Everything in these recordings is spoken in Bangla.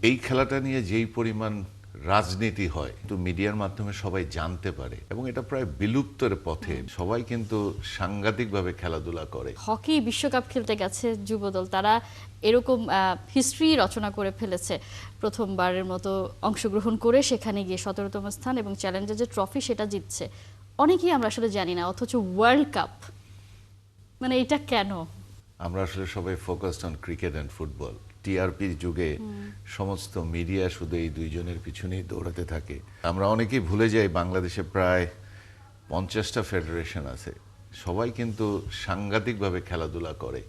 এই খেলাটা নিয়ে যেই পরিমাণ রাজনীতি হয় কিন্তু মিডিয়ার মাধ্যমে সবাই জানতে পারে এবং এটা প্রায় বিলুপ্তের পথে। সবাই কিন্তু সাংঘাতিকভাবে খেলাধুলা করে। হকি বিশ্বকাপ খেলতে গেছে যুবদল, তারা এরকম হিস্ট্রি রচনা করে ফেলেছে। প্রথমবারের মতো অংশগ্রহণ করে সেখানে গিয়ে 17তম স্থান এবং চ্যালেঞ্জের যে ট্রফি সেটা জিতছে। অনেকেই আমরা আসলে জানি না, অথচ ওয়ার্ল্ড কাপ মানে এটা কেন? আমরা আসলে সবাই focused on cricket and football. টিআরপির যুগে সমস্ত মিডিয়া শুধু এই দুইজনের পিছনেই দৌড়াতে থাকে। আমরা অনেকেই ভুলে যাই বাংলাদেশে প্রায় 50টা ফেডারেশন আছে। সবাই কিন্তু সাংঘাতিকভাবে খেলাধুলা করে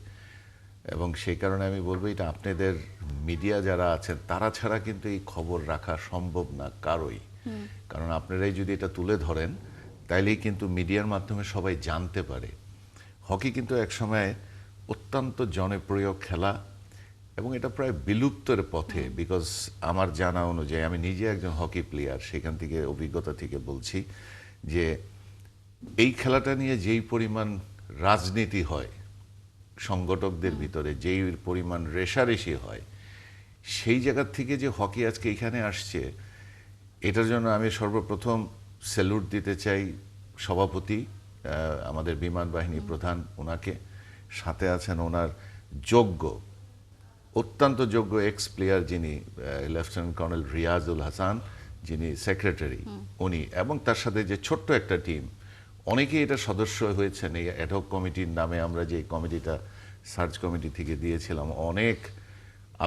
এবং সেই কারণে আমি বলবো এটা আপনাদের মিডিয়া যারা আছেন তারা ছাড়া কিন্তু এই খবর রাখা সম্ভব না কারোই। কারণ আপনারাই যদি এটা তুলে ধরেন তাইলেই কিন্তু মিডিয়ার মাধ্যমে সবাই জানতে পারে। হকি কিন্তু একসময় অত্যন্ত জনপ্রিয় খেলা এবং এটা প্রায় বিলুপ্তের পথে। বিকজ আমার জানা অনুযায়ী, আমি নিজে একজন হকি প্লেয়ার, সেখান থেকে অভিজ্ঞতা থেকে বলছি যে এই খেলাটা নিয়ে যেই পরিমাণ রাজনীতি হয় সংগঠকদের ভিতরে, যেই পরিমাণ রেষারেষি হয়, সেই জায়গার থেকে যে হকি আজকে এখানে আসছে, এটার জন্য আমি সর্বপ্রথম স্যালুট দিতে চাই সভাপতি, আমাদের বিমান বাহিনী প্রধান, ওনাকে। সাথে আছেন ওনার যোগ্য, অত্যন্ত যোগ্য এক্স প্লেয়ার যিনি লেফটেন্যান্ট কর্নেল রিয়াজুল হাসান, যিনি সেক্রেটারি, উনি, এবং তার সাথে যে ছোট্ট একটা টিম, অনেকেই এটা সদস্য হয়েছেন। এই অ্যাডহক কমিটির নামে আমরা যে কমিটিটা সার্চ কমিটি থেকে দিয়েছিলাম, অনেক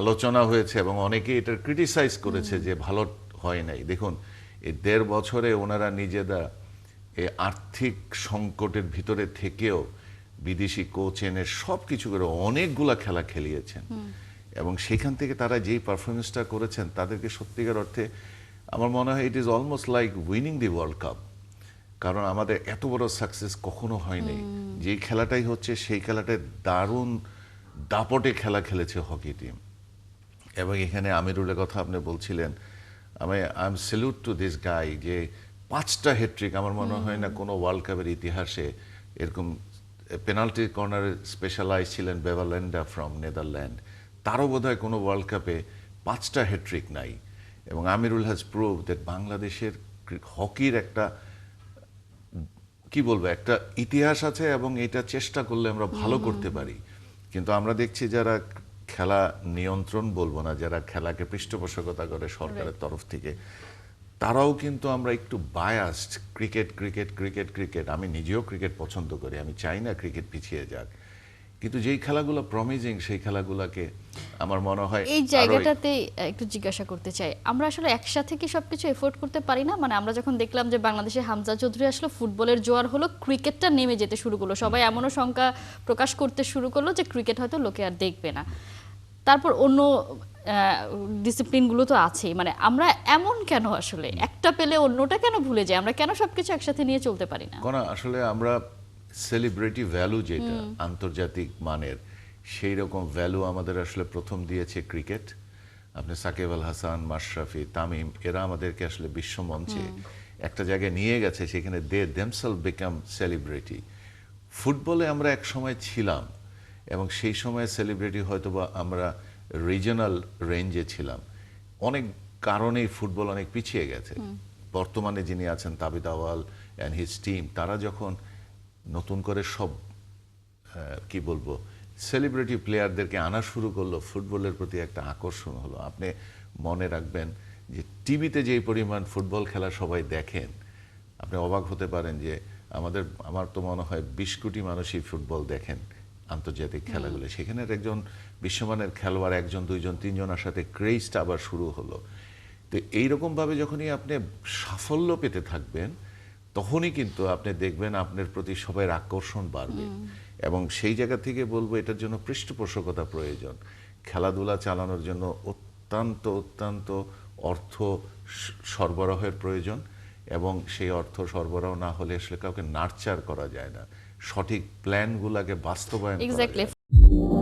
আলোচনা হয়েছে এবং অনেকেই এটা ক্রিটিসাইজ করেছে যে ভালো হয় নাই। দেখুন, এই 1.5 বছরে ওনারা নিজেরা এই আর্থিক সংকটের ভিতরে থেকেও বিদেশি কোচ এনে সব কিছু করে অনেকগুলা খেলা খেলিয়েছেন এবং সেখান থেকে তারা যেই পারফরমেন্সটা করেছেন, তাদেরকে সত্যিকার অর্থে আমার মনে হয় it is almost like winning the world cup. কারণ আমাদের এত বড় সাকসেস কখনো হয়নি। যেই খেলাটাই হচ্ছে সেই খেলাটায় দারুণ দাপটে খেলা খেলেছে হকি টিম। এবং এখানে আমিরুলের কথা আপনি বলছিলেন, I am salute to this guy, যে 5টা হ্যাট্রিক। আমার মনে হয় না কোনো ওয়ার্ল্ড কাপের ইতিহাসে এরকম। পেনাল্টি কর্নারে স্পেশালাইজ ছিলেন বেভালেন্ডা ফ্রম নেদারল্যান্ড, তারও বোধহয় কোনো ওয়ার্ল্ড কাপে 5টা হ্যাট্রিক নাই। এবং আমিরুল হ্যাজ প্রুভ দ্যাট বাংলাদেশের হকির একটা, কি বলবো, একটা ইতিহাস আছে এবং এটা চেষ্টা করলে আমরা ভালো করতে পারি। কিন্তু আমরা দেখছি যারা খেলা নিয়ন্ত্রণ বলবো না, যারা খেলাকে পৃষ্ঠপোষকতা করে সরকারের তরফ থেকে, তারাও কিন্তু আমরা একটু biased. Cricket cricket cricket cricket, আমি নিজেও ক্রিকেট পছন্দ করি, আমি চাই না ক্রিকেট পিছিয়ে যাক, কিন্তু যেই খেলাগুলো প্রমিজিং সেই খেলাগুলোকে আমার মনে হয় এই জায়গাটাতে একটু জিজ্ঞাসা করতে চাই, আমরা আসলে একসাথে কি সবকিছু এফোর্ড করতে পারি না? মানে আমরা যখন দেখলাম যে বাংলাদেশে হামজা চৌধুরী আসলে ফুটবলের জোয়ার হলো, ক্রিকেটটা নেমে যেতে শুরু করলো, সবাই এমনও শঙ্কা প্রকাশ করতে শুরু করলো যে ক্রিকেট হয়তো লোকে আর দেখবে না। তারপর অন্য ডিসিপ্লিনগুলো তো আছেই, মানে আমরা এমন কেন আসলে একটা পেলে অন্যটা কেন ভুলে যাই? আমরা কেন সবকিছু একসাথে নিয়ে চলতে পারি না? কোন আসলে আমরা সেলিব্রিটি ভ্যালু যেটা আন্তর্জাতিক মানের, সেই রকম ভ্যালু আমাদের আসলে প্রথম দিয়েছে ক্রিকেট। আপনি সাকিব আল হাসান, মাশরাফি, তামিম, এরা আমাদেরকে আসলে বিশ্বমঞ্চে একটা জায়গায় নিয়ে গেছে, সেখানে দে দেমসেলফ বিকাম সেলিব্রিটি। ফুটবলে আমরা এক সময় ছিলাম এবং সেই সময় সেলিব্রিটি হয়তো বা আমরা রিজনাল রেঞ্জে ছিলাম। অনেক কারণেই ফুটবল অনেক পিছিয়ে গেছে। বর্তমানে যিনি আছেন তাবিদ আওয়াল অ্যান্ড হিজ টিম, তারা যখন নতুন করে সব কি বলবো সেলিব্রিটি প্লেয়ারদেরকে আনা শুরু করলো, ফুটবলের প্রতি একটা আকর্ষণ হলো। আপনি মনে রাখবেন যে টিভিতে যেই পরিমাণ ফুটবল খেলা সবাই দেখেন, আপনি অবাক হতে পারেন যে আমার তো মনে হয় 20 কোটি মানুষই ফুটবল দেখেন আন্তর্জাতিক খেলাগুলো। সেখানে একজন বিশ্বমানের খেলোয়াড়, একজন, দুইজন, তিনজনের সাথে ক্রেজটা আবার শুরু হলো। তো এইরকমভাবে যখনই আপনি সাফল্য পেতে থাকবেন, তখনই কিন্তু আপনি দেখবেন আপনার প্রতি সবাই আকর্ষণ বাড়বে। এবং সেই জায়গা থেকে বলবো এটার জন্য পৃষ্ঠপোষকতা প্রয়োজন। খেলাধুলা চালানোর জন্য অত্যন্ত অত্যন্ত অর্থ সরবরাহের প্রয়োজন এবং সেই অর্থ সরবরাহ না হলে আসলে কাউকে নার্চার করা যায় না, সঠিক প্ল্যানগুলোকে বাস্তবায়ন করা যায় না।